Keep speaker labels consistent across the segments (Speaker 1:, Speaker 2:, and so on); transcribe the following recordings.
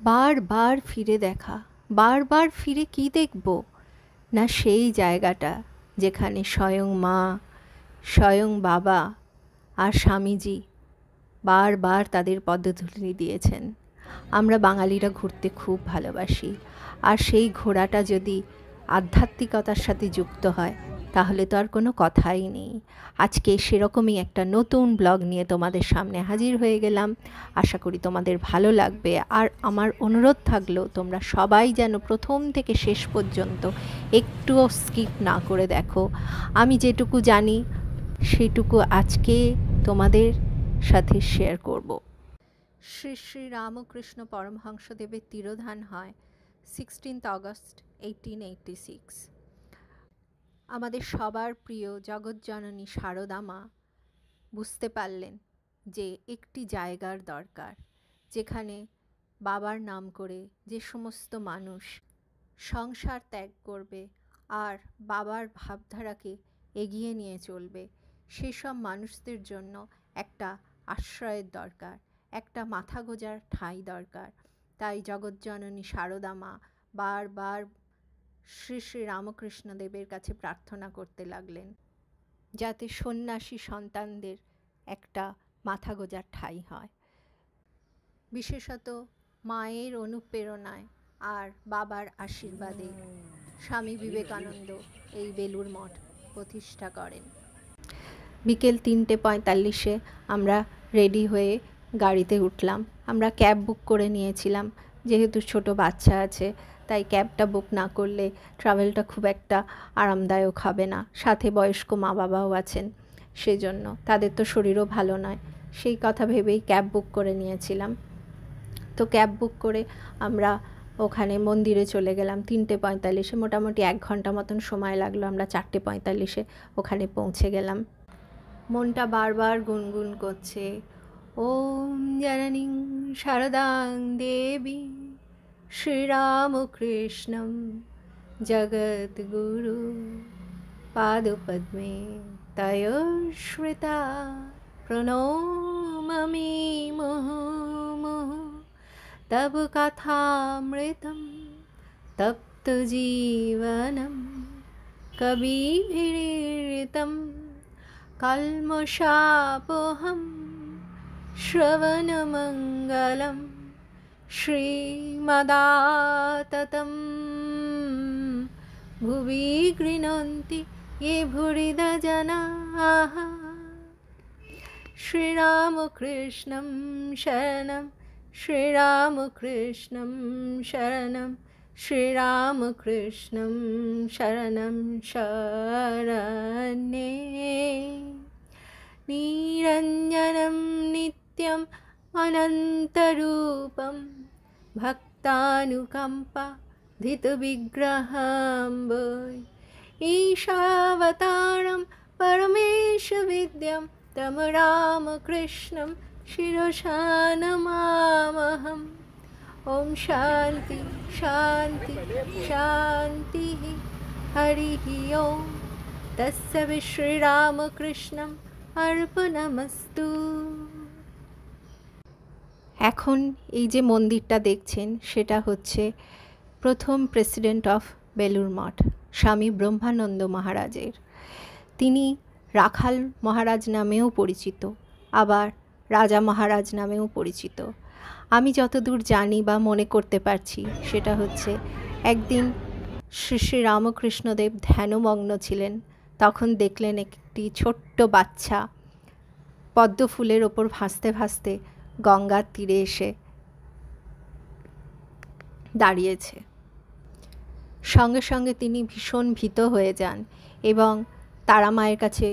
Speaker 1: বারবার ফিরে দেখা, বারবার ফিরে কি দেখব? না সেই জায়গাটা যেখানে স্বয়ং মা, স্বয়ং বাবা আর স্বামীজি বারবার তাদের পদধূলি দিয়েছেন। আমরা বাঙালিরা ঘুরতে খুব ভালোবাসি, আর সেই ঘোরাটা যদি আধ্যাত্মিকতার সাথে যুক্ত হয় তাহলে তো আর কোনো কথাই নেই। আজকে সেরকমই একটা নতুন ব্লগ নিয়ে তোমাদের সামনে হাজির হয়ে গেলাম। আশা করি তোমাদের ভালো লাগবে, আর আমার অনুরোধ থাকলো তোমরা সবাই যেন প্রথম থেকে শেষ পর্যন্ত একটুও স্কিপ না করে দেখো। আমি যেটুকু জানি সেটুকু আজকে তোমাদের সাথে শেয়ার করব। শ্রী শ্রী রামকৃষ্ণ পরমহংসদেবের তিরোধান হয় 16th August 1886। আমাদের সবার প্রিয় জগৎজননী সারদা মা বুঝতে পারলেন যে একটি জায়গার দরকার, যেখানে বাবার নাম করে যে সমস্ত মানুষ সংসার ত্যাগ করবে আর বাবার ভাবধারাকে এগিয়ে নিয়ে চলবে, সেসব মানুষদের জন্য একটা আশ্রয়ের দরকার, একটা মাথা গোঁজার ঠাঁই দরকার। তাই জগৎজননী সারদা মা বারবার শ্রী শ্রী রামকৃষ্ণদেবের কাছে প্রার্থনা করতে লাগলেন যাতে সন্ন্যাসী সন্তানদের একটা মাথা গোঁজার ঠাঁই হয়। বিশেষত মায়ের অনুপ্রেরণায় আর বাবার আশীর্বাদে স্বামী বিবেকানন্দ এই বেলুড় মঠ প্রতিষ্ঠা করেন। বিকেল 3:45 আমরা রেডি হয়ে গাড়িতে উঠলাম। আমরা ক্যাব বুক করে নিয়েছিলাম, যেহেতু ছোট বাচ্চা আছে তাই ক্যাবটা বুক না করলে ট্রাভেলটা খুব একটা আরামদায়ক হবে না। সাথে বয়স্ক মা বাবাও আছেন, সেজন্য তাদের তো শরীরও ভালো নয়, সেই কথা ভেবেই ক্যাব বুক করে নিয়েছিলাম। তো ক্যাব বুক করে আমরা ওখানে মন্দিরে চলে গেলাম 3:45। মোটামুটি 1 ঘন্টা মতন সময় লাগলো। আমরা 4:45 ওখানে পৌঁছে গেলাম। মনটা বারবার গুনগুন করছে, ওম জননীং শারদাং দেবী শ্রীরামকৃষ্ণম জগদ্গুরু পাদপদ্মে তয়োশ্রিতা প্রণমামি মুহুর্মুহুঃ। তব কথামৃতম তপ্ত জীবনম কবিভিরীড়িতম কল্মষাপহম শ্রবণমঙ্গলম শ্রীমদাততম ভুবি গৃণন্তি ये ভুরিদা জনাঃ। শ্রীরামকৃষ্ণম শরণম শ্রীরামকৃষ্ণম শরণম শ্রীরামকৃষ্ণম শরণম শরণ্যে। নিরঞ্জনম নিত্যম অনন্তরূপম ভক্তানুকম্পা ধিতবিগ্রহম বৈ। ঈশাবতারম পরমেশ বিদ্যম তম রামকৃষ্ণম শিরসা নমামহম। ওম শান্তি শান্তি শান্তি হরি ওম তস্য শ্রীরামকৃষ্ণম অর্পণমস্তু। এখন এই যে মন্দিরটা দেখছেন সেটা হচ্ছে প্রথম প্রেসিডেন্ট অফ বেলুড় মঠ স্বামী ব্রহ্মানন্দ মহারাজের। তিনি রাখাল মহারাজ নামেও পরিচিত, আবার রাজা মহারাজ নামেও পরিচিত। আমি যতদূর জানি বা মনে করতে পারছি সেটা হচ্ছে একদিন শ্রী শ্রী রামকৃষ্ণদেব ধ্যানমগ্ন ছিলেন, তখন দেখলেন একটি ছোট্ট বাচ্চা পদ্ম ফুলের ওপর ভাসতে ভাসতে গঙ্গার তীরে এসে দাঁড়িয়েছে। সঙ্গে সঙ্গে তিনি ভীষণ ভীত হয়ে যান এবং তারা মায়ের কাছে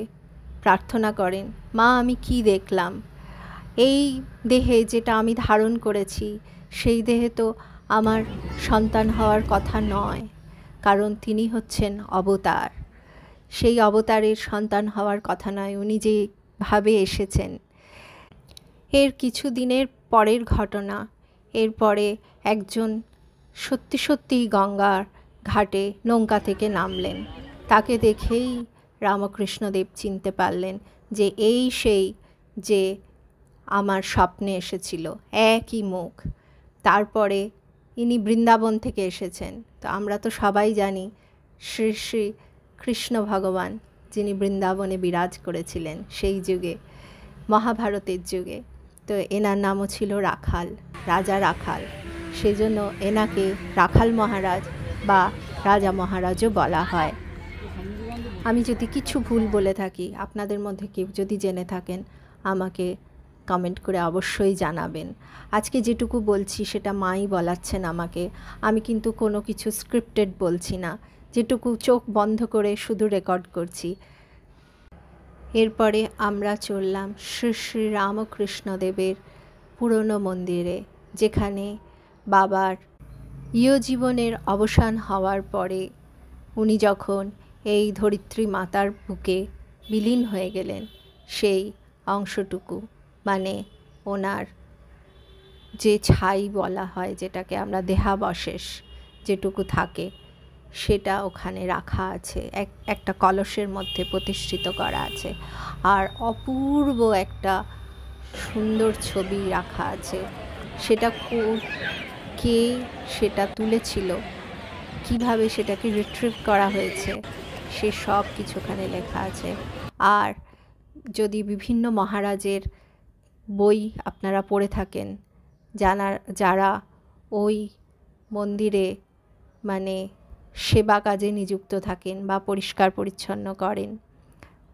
Speaker 1: প্রার্থনা করেন, মা আমি কি দেখলাম? এই দেহে যেটা আমি ধারণ করেছি সেই দেহে তো আমার সন্তান হওয়ার কথা নয়, কারণ তিনি হচ্ছেন অবতার। সেই অবতারের সন্তান হওয়ার কথা নয়, উনি যেভাবে এসেছেন। এর কিছু দিনের পরের ঘটনা, এরপরে একজন সত্যি সত্যিই গঙ্গার ঘাটে নৌকা থেকে নামলেন। তাকে দেখেই রামকৃষ্ণদেব চিনতে পারলেন যে এই সেই যে আমার স্বপ্নে এসেছিল, একই মুখ। তারপরে ইনি বৃন্দাবন থেকে এসেছেন। তো আমরা তো সবাই জানি শ্রী শ্রী কৃষ্ণ ভগবান যিনি বৃন্দাবনে বিরাজ করেছিলেন সেই যুগে, মহাভারতের যুগে। তো এনার নামও ছিল রাখাল, রাজা রাখাল। সেজন্য এনাকে রাখাল মহারাজ বা রাজা মহারাজও বলা হয়। আমি যদি কিছু ভুল বলে থাকি, আপনাদের মধ্যে কেউ যদি জেনে থাকেন আমাকে কমেন্ট করে অবশ্যই জানাবেন। আজকে যেটুকু বলছি সেটা মাই বলাচ্ছেন আমাকে, আমি কিন্তু কোনো কিছু স্ক্রিপ্টেড বলছি না, যেটুকু চোখ বন্ধ করে শুধু রেকর্ড করছি। এরপরে আমরা চললাম শ্রী শ্রী রামকৃষ্ণদেবের পুরনো মন্দিরে, যেখানে বাবার জীবনের অবসান হওয়ার পরে উনি যখন এই ধরিত্রী মাতার বুকে বিলীন হয়ে গেলেন, সেই অংশটুকু মানে ওনার যে ছাই বলা হয়, যেটাকে আমরা দেহাবশেষ যেটুকু থাকে, সেটা ওখানে রাখা আছে, একটা কলসের মধ্যে প্রতিষ্ঠিত করা আছে। আর অপূর্ব একটা সুন্দর ছবি রাখা আছে। সেটা কে সেটা তুলেছিল, কিভাবে সেটাকে রিট্রিভ করা হয়েছে, সে সব কিছু ওখানে লেখা আছে। আর যদি বিভিন্ন মহারাজের বই আপনারা পড়ে থাকেন, যারা ওই মন্দিরে মানে সেবা কাজে নিযুক্ত থাকেন বা পরিষ্কার পরিচ্ছন্ন করেন,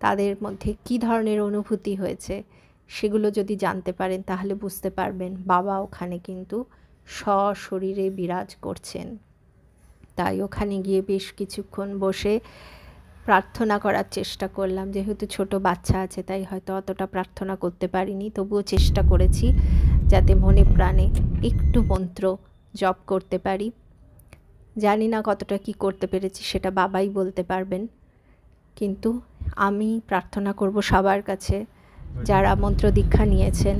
Speaker 1: তাদের মধ্যে কী ধরনের অনুভূতি হয়েছে সেগুলো যদি জানতে পারেন তাহলে বুঝতে পারবেন বাবা ওখানে কিন্তু সশরীরে বিরাজ করছেন। তাই ওখানে গিয়ে বেশ কিছুক্ষণ বসে প্রার্থনা করার চেষ্টা করলাম। যেহেতু ছোট বাচ্চা আছে তাই হয়তো অতটা প্রার্থনা করতে পারিনি, তবুও চেষ্টা করেছি যাতে মনে প্রাণে একটু মন্ত্র জপ করতে পারি। জানি না কতটা কি করতে পেরেছি, সেটা বাবাই বলতে পারবেন। কিন্তু আমি প্রার্থনা করব সবার কাছে যারা মন্ত্র দীক্ষা নিয়েছেন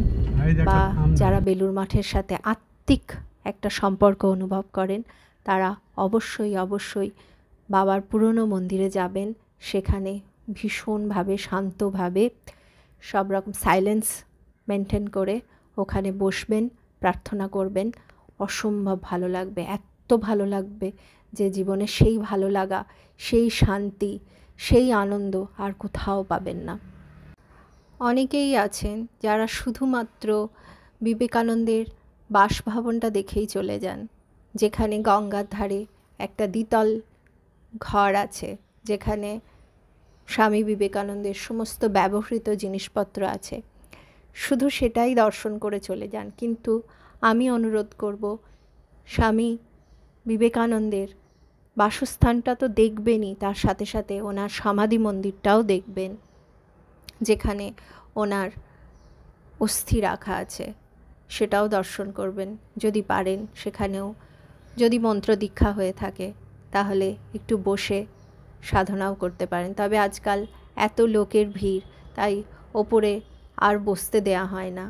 Speaker 1: বা যারা বেলুর মঠের সাথে আত্মিক একটা সম্পর্ক অনুভব করেন, তারা অবশ্যই অবশ্যই বাবার পুরনো মন্দিরে যাবেন। সেখানে ভীষণভাবে শান্তভাবে সব রকম সাইলেন্স মেনটেন করে ওখানে বসবেন, প্রার্থনা করবেন। অসম্ভব ভালো লাগবে, এত ভালো লাগবে যে জীবনে সেই ভালো লাগা, সেই শান্তি, সেই আনন্দ আর কোথাও পাবেন না। অনেকেই আছেন যারা শুধুমাত্র বিবেকানন্দের বাসভবনটা দেখেই চলে যান, যেখানে গঙ্গার ধারে একটা দ্বিতল ঘর আছে, যেখানে স্বামী বিবেকানন্দের সমস্ত ব্যবহৃত জিনিসপত্র আছে, শুধু সেটাই দর্শন করে চলে যান। কিন্তু আমি অনুরোধ করব, স্বামী বিবেকানন্দের বাসস্থানটা তো দেখবেনই, তার সাথে সাথে ওনার সমাধি মন্দিরটাও দেখবেন, যেখানে ওনার অস্থি রাখা আছে, সেটাও দর্শন করবেন যদি পারেন। সেখানেও যদি মন্ত্র দীক্ষা হয়ে থাকে তাহলে একটু বসে সাধনাও করতে পারেন। তবে আজকাল এত লোকের ভিড়, তাই ওপরে আর বসতে দেয়া হয় না।